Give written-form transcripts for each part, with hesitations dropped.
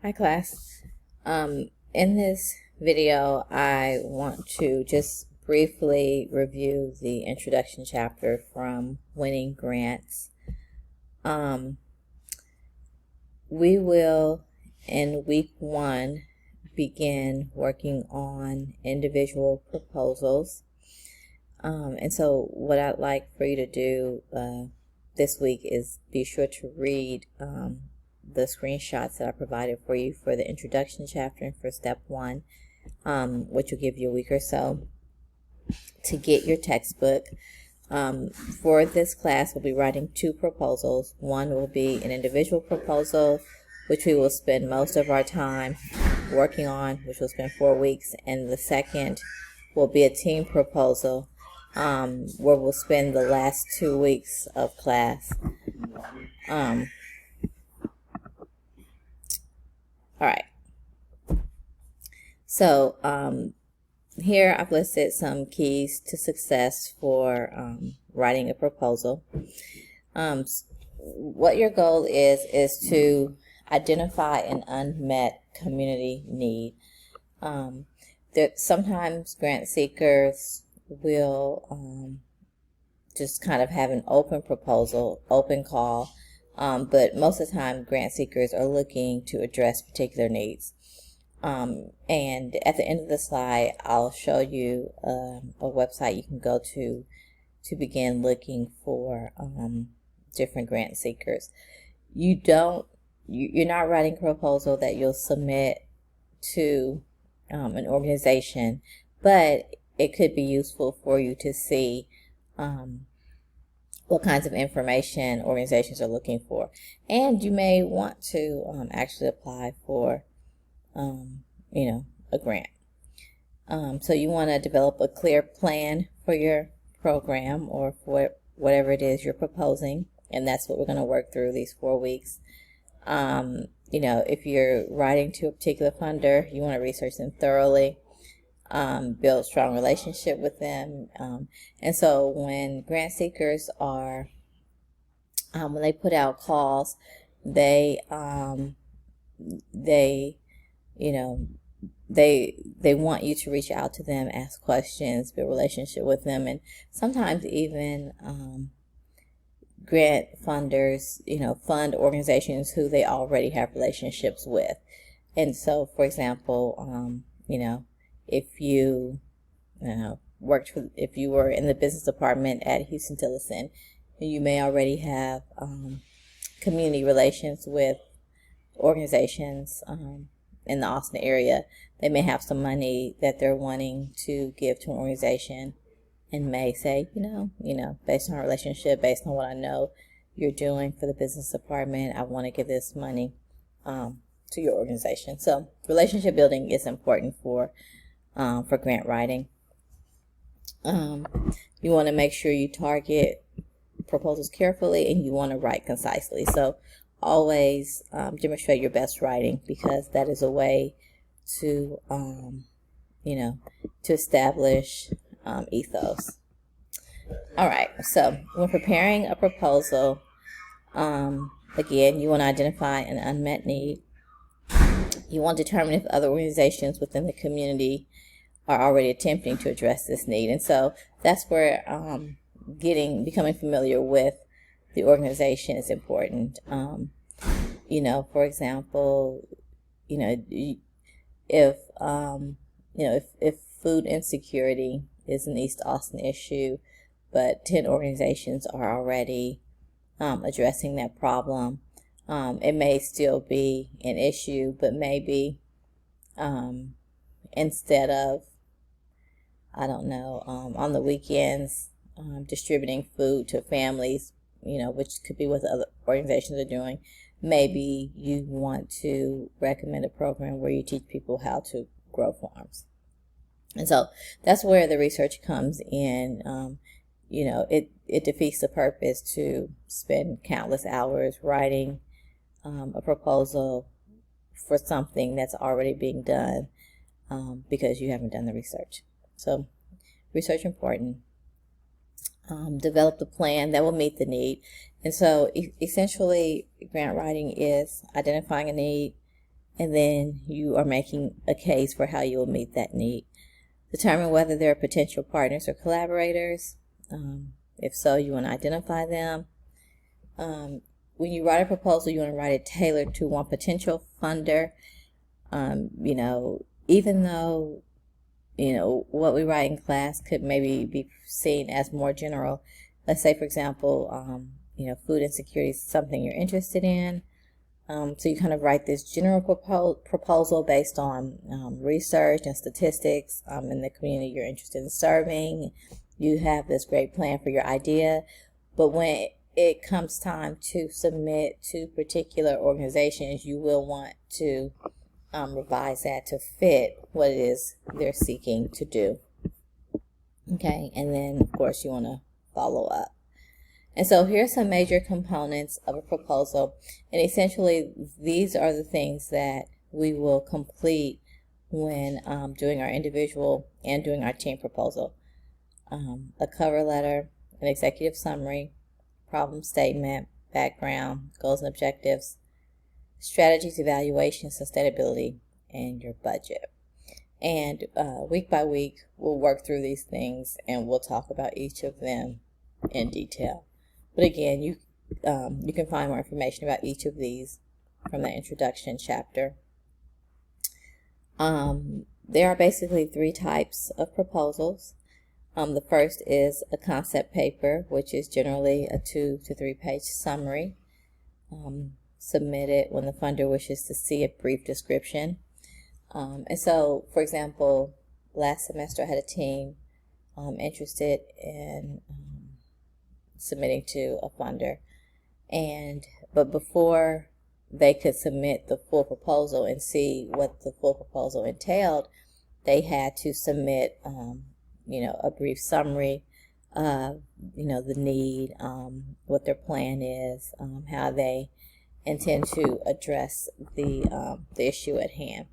Hi class. In this video, I want to just briefly review the introduction chapter from Winning Grants. We will, in week 1, begin working on individual proposals. And so what I'd like for you to do this week is be sure to read the screenshots that I provided for you for the introduction chapter and for step 1, which will give you a week or so to get your textbook. For this class, we'll be writing 2 proposals. One will be an individual proposal, which we will spend most of our time working on, which will spend 4 weeks, and the second will be a team proposal, where we'll spend the last 2 weeks of class. All right. So here I've listed some keys to success for writing a proposal. What your goal is to identify an unmet community need. Sometimes grant seekers will just kind of have an open proposal, open call, but most of the time grant seekers are looking to address particular needs. And at the end of the slide, I'll show you a website you can go to begin looking for different grant seekers. You're not writing a proposal that you'll submit to an organization, but it could be useful for you to see what kinds of information organizations are looking for. And you may want to actually apply for a grant. So you want to develop a clear plan for your program or for whatever it is you're proposing, and that's what we're going to work through these 4 weeks. If you're writing to a particular funder, you want to research them thoroughly, build strong relationship with them, and so when grant seekers are when they put out calls, they want you to reach out to them, ask questions, build a relationship with them, and sometimes even grant funders, fund organizations who they already have relationships with. And so, for example, if you if you were in the business department at Huston-Tillotson, you may already have community relations with organizations in the Austin area. They may have some money that they're wanting to give to an organization, and may say, based on our relationship, based on what I know you're doing for the business department, I want to give this money to your organization. So relationship building is important for grant writing. You want to make sure you target proposals carefully, and you want to write concisely. So always demonstrate your best writing, because that is a way to to establish ethos. All right, so when preparing a proposal, again, you want to identify an unmet need. You want to determine if other organizations within the community are already attempting to address this need. And so that's where becoming familiar with the organization is important. For example, if food insecurity is an East Austin issue, but 10 organizations are already addressing that problem, it may still be an issue, but maybe instead of, on the weekends, distributing food to families, which could be what other organizations are doing, maybe you want to recommend a program where you teach people how to grow farms. And so that's where the research comes in. It defeats the purpose to spend countless hours writing a proposal for something that's already being done, because you haven't done the research. So research important. Develop the plan that will meet the need. And so essentially grant writing is identifying a need, and then you are making a case for how you will meet that need. Determine whether there are potential partners or collaborators. If so, you want to identify them. When you write a proposal, you want to write it tailored to one potential funder. Even though, what we write in class could maybe be seen as more general. Let's say, for example, food insecurity is something you're interested in. So you kind of write this general proposal based on research and statistics in the community you're interested in serving. You have this great plan for your idea, but when it comes time to submit to particular organizations, you will want to revise that to fit what it is they're seeking to do. Okay, and then of course you want to follow up. And so here's some major components of a proposal, and essentially these are the things that we will complete when doing our individual and doing our team proposal. A cover letter, an executive summary, problem statement, background, goals and objectives, strategies, evaluation, sustainability, and your budget. And week by week, we'll work through these things and we'll talk about each of them in detail. But again, you can find more information about each of these from the introduction chapter. There are basically 3 types of proposals. The first is a concept paper, which is generally a 2 to 3 page summary, submitted when the funder wishes to see a brief description. And so, for example, last semester I had a team interested in submitting to a funder, but before they could submit the full proposal and see what the full proposal entailed, they had to submit a brief summary of the need, what their plan is, how they intend to address the issue at hand.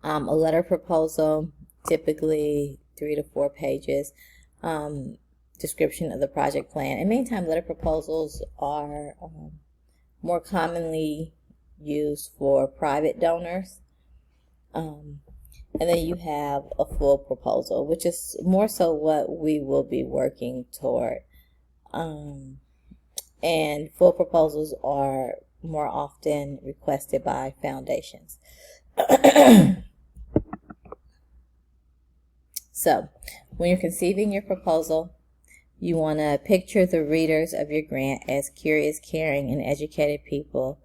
A letter proposal, typically 3 to 4 pages, description of the project plan. And many times letter proposals are more commonly used for private donors. And then you have a full proposal, which is more so what we will be working toward. And full proposals are more often requested by foundations. So, when you're conceiving your proposal, you want to picture the readers of your grant as curious, caring, and educated people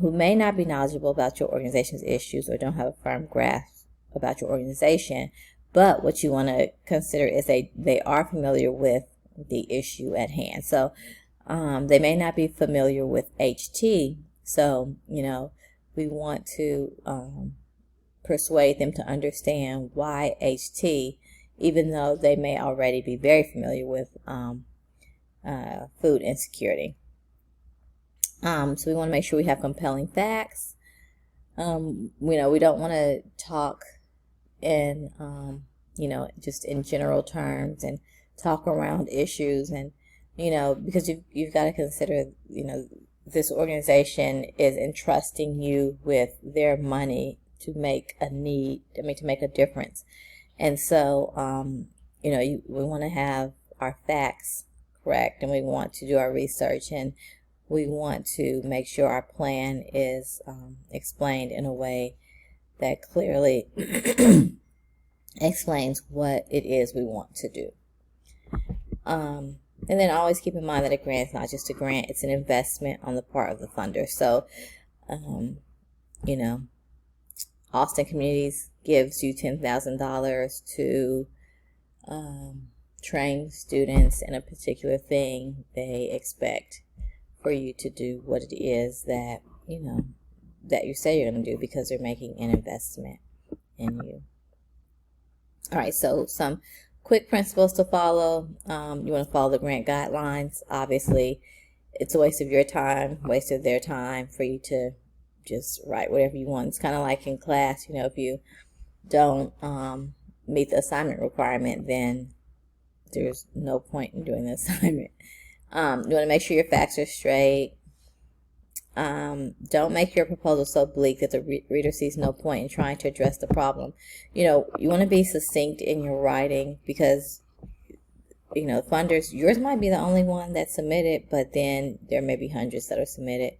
who may not be knowledgeable about your organization's issues or don't have a firm grasp about your organization, but what you want to consider is they are familiar with the issue at hand. So they may not be familiar with HT, so we want to persuade them to understand why HT, even though they may already be very familiar with food insecurity. So we want to make sure we have compelling facts. We don't want to talk in just in general terms and talk around issues, and because you've got to consider this organization is entrusting you with their money to make a difference. And so we want to have our facts correct, and we want to do our research, and we want to make sure our plan is explained in a way that clearly explains what it is we want to do. And then always keep in mind that a grant is not just a grant, it's an investment on the part of the funder. So, Austin Communities gives you $10,000 to train students in a particular thing. They expect for you to do what it is that that you say you're going to do, because they're making an investment in you. All right, so some quick principles to follow. You want to follow the grant guidelines. Obviously, it's a waste of your time, waste of their time for you to just write whatever you want. It's kind of like in class, if you don't meet the assignment requirement, then there's no point in doing the assignment. You want to make sure your facts are straight. Don't make your proposal so bleak that the reader sees no point in trying to address the problem. You want to be succinct in your writing, because funders, yours might be the only one that's submitted, but then there may be hundreds that are submitted.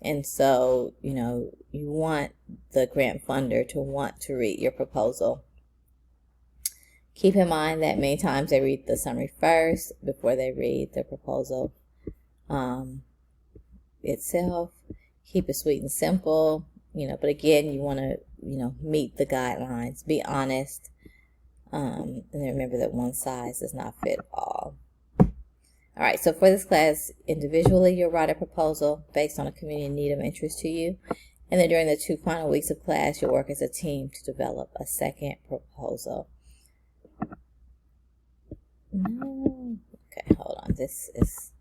And so, you want the grant funder to want to read your proposal. Keep in mind that many times they read the summary first before they read the proposal itself. Keep it sweet and simple, but again, you want to, meet the guidelines. Be honest. And remember that one size does not fit all. All right, so for this class, individually, you'll write a proposal based on a community need of interest to you. And then during the 2 final weeks of class, you'll work as a team to develop a second proposal. No. Okay, hold on. This is